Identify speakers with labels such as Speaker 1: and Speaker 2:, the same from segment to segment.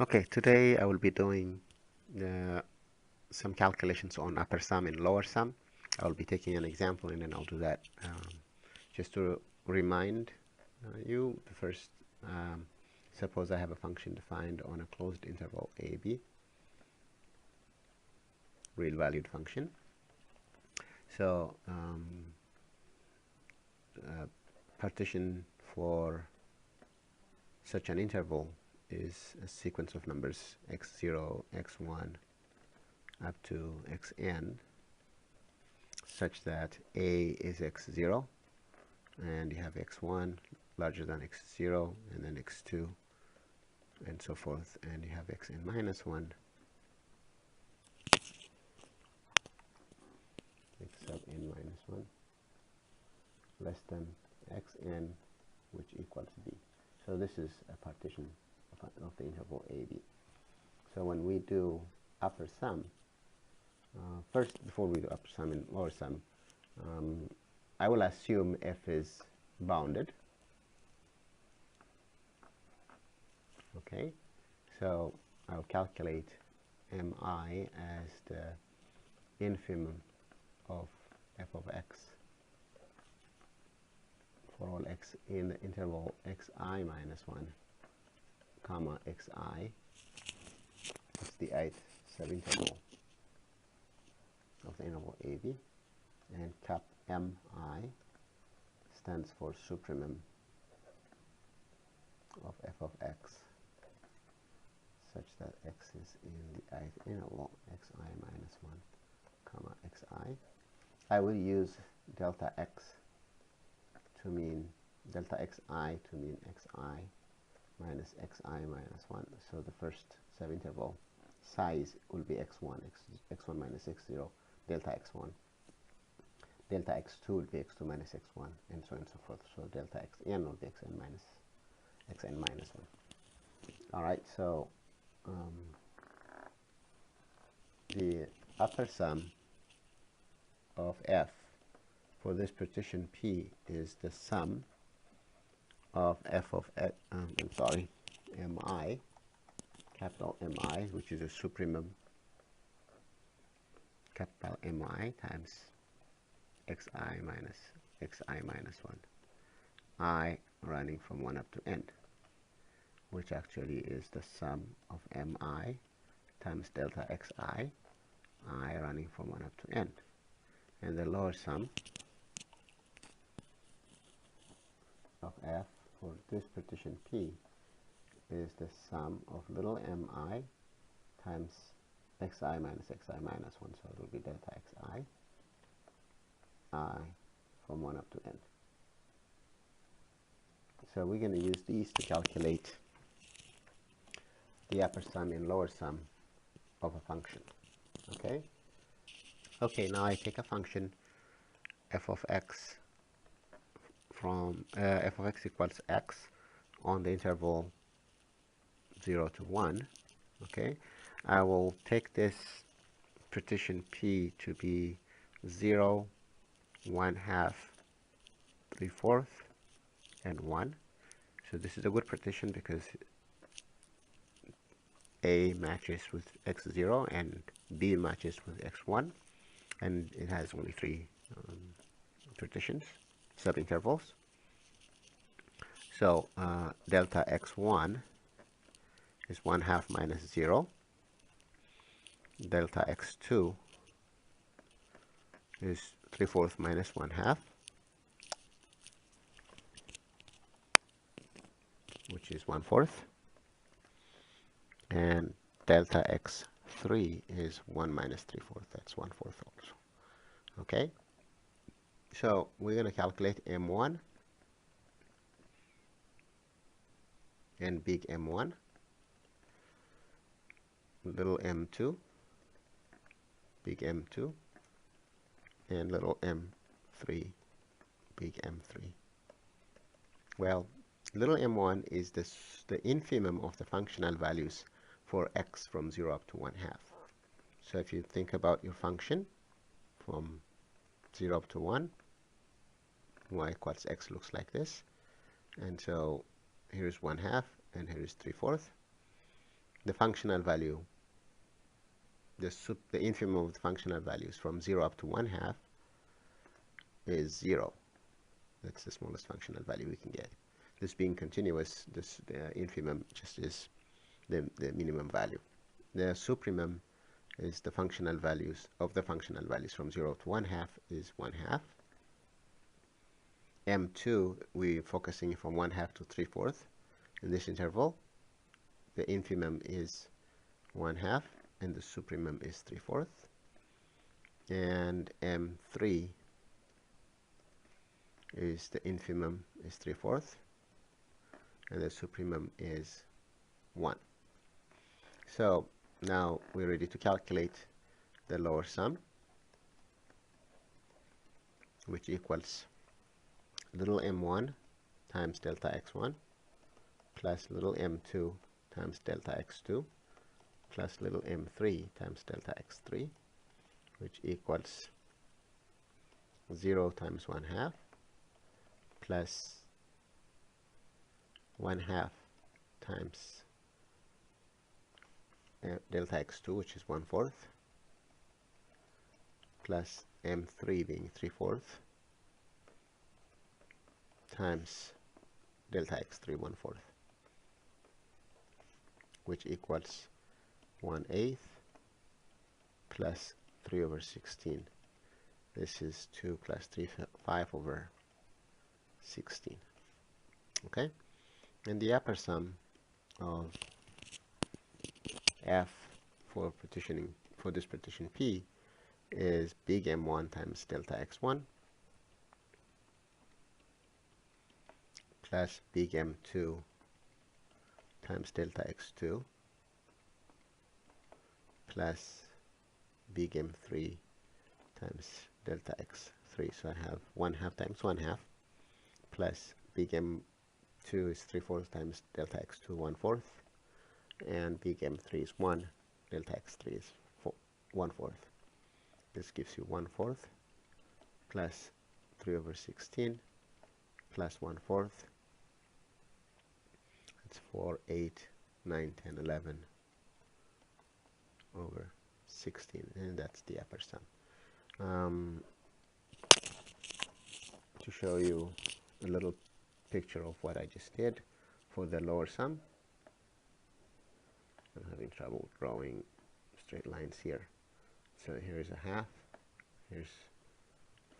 Speaker 1: Okay, today I will be doing some calculations on upper sum and lower sum. I will be taking an example and then I'll do that just to remind you. First, suppose I have a function defined on a closed interval AB, real valued function. So partition for such an interval is a sequence of numbers x0, x1 up to xn, such that a is x0 and you have x1 larger than x0 and then x2 and so forth, and you have xn minus 1 x sub n minus 1 less than xn, which equals b. So this is a partition of the interval AB. So when we do upper sum, first, before we do upper sum and lower sum, I will assume f is bounded. Okay, so I'll calculate mi as the infimum of f of x for all x in the interval xi minus 1 comma xi. It's the ith subinterval of the interval AB, and cap mi stands for supremum of f of x such that x is in the ith interval xi minus 1 comma xi. I will use delta x to mean delta xi to mean xi minus xi minus 1. So the first subinterval size will be x1, x1 minus x0, delta x1. Delta x2 will be x2 minus x1, and so on and so forth. So delta xn will be xn minus 1. All right, so the upper sum of f for this partition P is the sum of f of x, mi, capital Mi, which is a supremum, capital Mi times xi minus 1, I running from 1 up to n, which actually is the sum of mi times delta xi, I running from 1 up to n. And the lower sum of f for this partition P is the sum of little mi times xi minus 1, so it will be delta xi, I from 1 up to n. So we're going to use these to calculate the upper sum and lower sum of a function. Okay, now I take a function f of x from f of x equals x on the interval 0 to 1. Okay, I will take this partition P to be 0, 1/2, 3/4, and 1. So this is a good partition because A matches with x0 and B matches with x1, and it has only 3 partitions, subintervals. So delta x1 is 1/2 minus 0. Delta x2 is 3/4 minus 1/2, which is 1/4. And delta x3 is 1 minus 3/4, that's 1/4 also. Okay, so we're going to calculate m1 and big M1, little m2, big M2, and little m3, big M3. Well, little m1 is the infimum of the functional values for x from 0 up to 1/2. So if you think about your function from 0 up to 1, y equals x looks like this. And so here's 1/2 and here's 3/4. the functional value, the infimum of the functional values from 0 up to 1/2 is 0. That's the smallest functional value we can get. This being continuous, the infimum just is the minimum value. The supremum is the functional values of the functional values from 0 to 1/2 is 1/2. M2, we're focusing from 1/2 to 3/4 in this interval. The infimum is 1/2 and the supremum is 3/4. And M3 is the infimum is 3/4 and the supremum is 1. So now we're ready to calculate the lower sum, which equals little m1 times delta x1 plus little m2 times delta x2 plus little m3 times delta x3, which equals 0 times 1/2 plus 1/2 times delta x2, which is 1/4, plus m3 being 3/4 times delta x3 1/4, which equals 1/8 plus 3 over 16. This is 2 plus 3, 5 over 16. Okay, and the upper sum of f for partitioning, for this partition P, is big M1 times delta x1 plus big M2 times delta x2 plus big M3 times delta x3. So I have 1/2 times 1/2 plus big M2 is 3/4 times delta x2 1/4, and big M3 is 1, delta x3 is 1/4. This gives you 1/4 plus 3 over 16 plus 1/4. It's 4, 8, 9, 10, 11 over 16, and that's the upper sum. To show you a little picture of what I just did for the lower sum, I'm having trouble drawing straight lines here. So here's a half, here's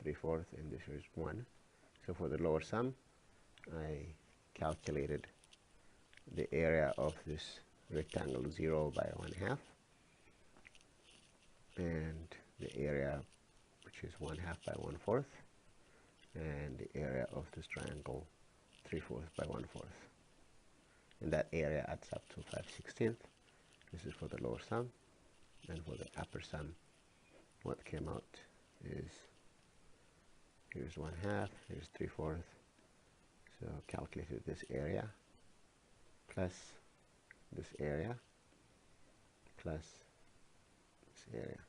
Speaker 1: 3/4, and this is 1. So for the lower sum, I calculated the area of this rectangle 0 by 1/2, and the area, which is 1/2 by 1/4, and the area of this triangle 3/4 by 1/4. And that area adds up to 5/16. This is for the lower sum. And for the upper sum, what came out is, here's 1/2, here's 3/4. So calculated this area plus this area plus this area,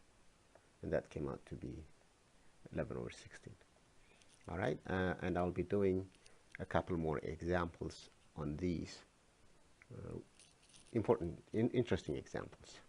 Speaker 1: and that came out to be 11 over 16. All right, and I'll be doing a couple more examples on these interesting examples.